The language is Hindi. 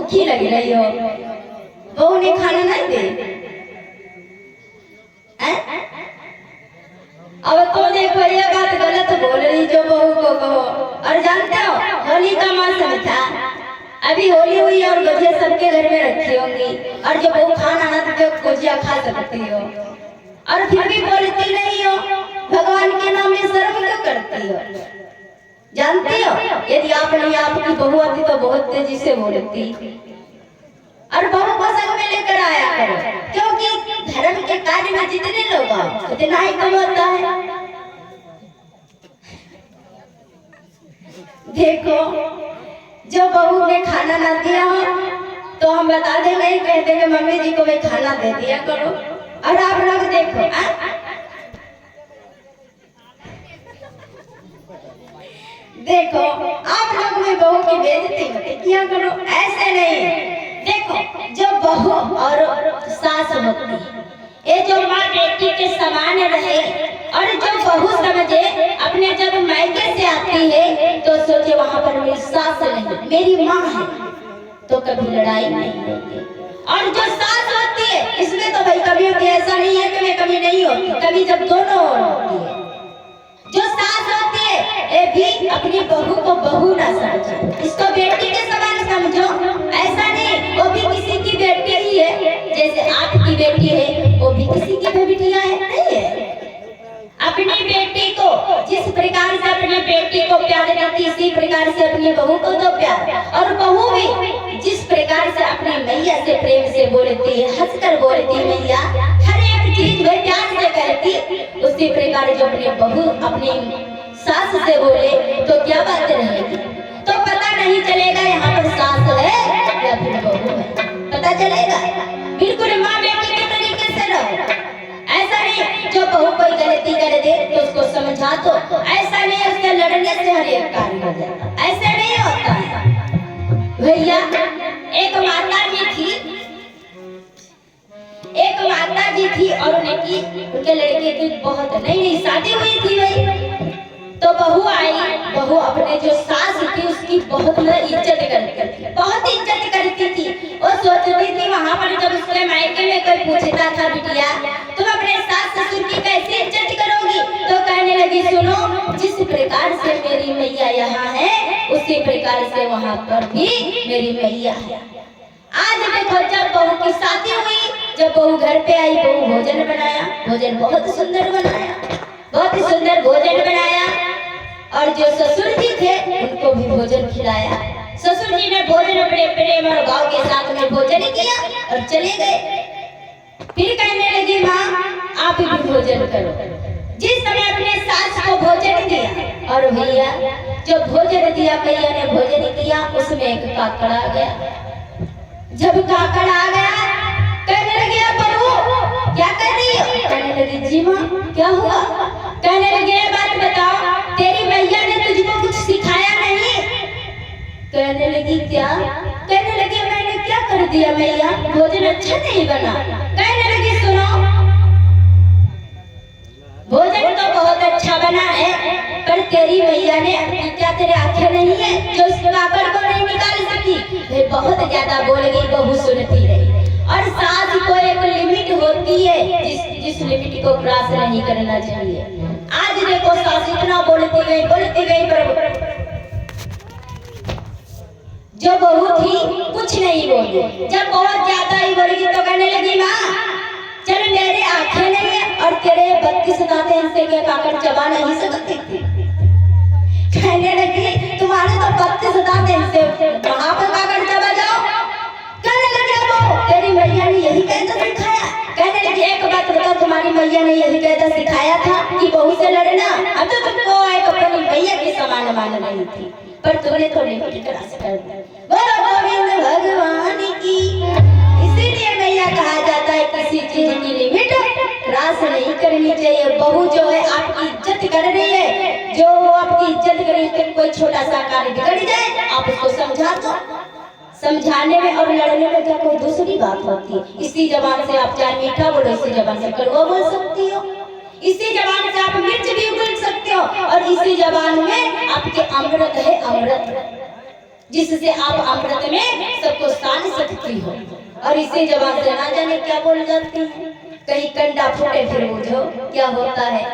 भूखी लग रही हो, बहू ने खाना नहीं दे। अब तो देखो ये बात गलत बोल रही जो बहू को कहो। और जानते हो होली का मौसम था, अभी होली हुई और गुजिया सबके घर में रखी होंगी, और जो बहू खाना ना तो गुजिया खा सकती हो और फिर भी बोलती नहीं हो। भगवान के नाम में शर्म क्यों करती हो? जानती हो यदि आप नहीं आपकी बहू आती तो बहुत तेजी से बोलती। और बहू को संग में लेकर आया करो, क्योंकि धर्म के कार्य में जितने लोग आओ उतना ही कम होता है। देखो जो बहू ने खाना ना दिया हो तो हम बता दे, नहीं कहते कि मम्मी जी को भी खाना दे दिया करो। और आप लोग देखो देखो आप लोग में बहू की बेइज्जती मत किया करो, ऐसे नहीं। देखो जो बहू और सास होती है, ये जो माँ बेटी के समान रहे, और जो बहू समझे अपने जब मायके से आती है तो सोचे वहाँ पर मेरी सास नहीं मेरी माँ है, तो कभी लड़ाई नहीं होती। और जो सास होती है इसमें तो भाई कभी होती, ऐसा नहीं है कि मैं कभी नहीं होती, कभी जब दोनों होती है। जो सास होती है ये भी अपनी बहू को बहू ना समझे, इसको बेटी के समान समझो, ऐसा नहीं वो भी किसी की बेटी ही है, जैसे आपकी बेटी है वो भी किसी की बेटियां है, नहीं है। अपनी बेटी को जिस प्रकार से अपनी बेटी को प्यार देती इसी प्रकार से अपनी बहू को दो प्यार, और बहू भी जिस प्रकार से अपनी मैया से प्रेम से बोलती है, हंसकर बोलती मैया, हर एक चीज वह प्यार से करती, उसी प्रकार जो अपनी बहू अपनी सास से बोले तो क्या बात रहेगी। तो पता नहीं चलेगा यहाँ पर सास है या फिर बहू है, पता चलेगा। बिल्कुल माँ बेटी के तरीके से रहो, ऐसा नहीं जो बहू कोई गलती कर दे तो उसको समझा दो, ऐसा नहीं उसके लड़ने से हर एक कार्य हो जाता, ऐसा नहीं होता है भैया। एक माता जी थी और उनके लड़के की बहुत नई शादी हुई थी भाई, तो बहू आई, बहू अपने जो सास थी उसकी बहुत इज्जत करती थी, बहुत इज्जत करती थी। वो सोचती थी वहाँ पर जब उसके मायके में कोई पूछता था बिटिया तुम अपने सास ससुर की कैसे इज्जत करोगी, तो कहने लगी सुनो जिस प्रकार से मेरी मैया यहाँ है उसी प्रकार से वहाँ पर भी मेरी मैया है। आज देखो जब बहू की शादी हुई, जब बहू घर पे आई, बहू भोजन बनाया, भोजन बहुत सुंदर बनाया, बहुत ही सुंदर भोजन बनाया, और जो ससुर जी थे उनको भी भोजन खिलाया। ससुर जी ने भोजन अपने प्रेम और भाव के साथ में भोजन किया और चले गए। फिर कहने लगी माँ आप भी भोजन करो। जिस समय अपने सास को भोजन दिया, और भैया जो भोजन दिया भैया ने भोजन किया, उसमें एक काकड़ आ गया। जब काकड़ आ गया कहने लगी बहू क्या कर रही हो? कहने लगी जी माँ क्या हुआ? कहने लगी बात बताओ तेरी मैया ने तुझको कुछ सिखाया नहीं? कहने लगी क्या? कहने लगी मैंने क्या कर दिया मैया, भोजन अच्छा नहीं बना। कहने लगी सुनो भोजन तो बहुत अच्छा बना है, पर तेरी मैया ने क्या तेरे आंखें नहीं है जो उस काकड़ को नहीं निकाल सकी? वे बहुत ज्यादा बोल गई, बहू सुनती रही। और सास को एक लिमिट होती है जिस लिमिट को क्रॉस नहीं करना चाहिए। आज देखो सास इतना बोलती गई पर जो बहू थी कुछ नहीं बोली। जब बहुत ज्यादा ही बोलेगी तो कहने लगी माँ चल मेरे आंखें नहीं है और तेरे 32 दांत हैं, इनसे क्या काकड़ चबा नहीं सकती थी? कहने लगी तुम्हारे तो 32 दांत हैं, इनसे वहां पर काकड़ चबा जाओ। कहने लगी तेरी मैया ने यही कहता सिखाया? कहने लगी एक बात बताओ तुम्हारी मैया ने यही कहता सिखाया था कि बहू से लड़ना? अब तो तुमको एक अपनी मैया के समान मान रही थी, पर तुमने तो लिमिट क्रॉस कर दी। बोलो गोविंद भगवान की। इसीलिए मैया कहा जाता है किसी चीज की लिमिट क्रॉस नहीं करनी चाहिए। बहू जो है आपकी इज्जत कर रही है, जो आपकी इज्जत कर रही है, कोई छोटा सा कार्य बिगड़ जाए आप उसको समझा दो। समझाने में और लड़ने में क्या कोई दूसरी बात होती है? इसी जबान से आप चाहे मीठा बोलो, इसी जबान से कड़वा बोल सकती हो, इसी जबान से आप मिर्च भी बोल सकते हो, और इसी जबान में आपके अमृत है, अमृत जिससे आप अमृत में सबको सान सकती हो, और इसी जबान से ना जाने क्या बोल जाती है। कहीं कंडा फूटे फिर बुझो क्या होता है।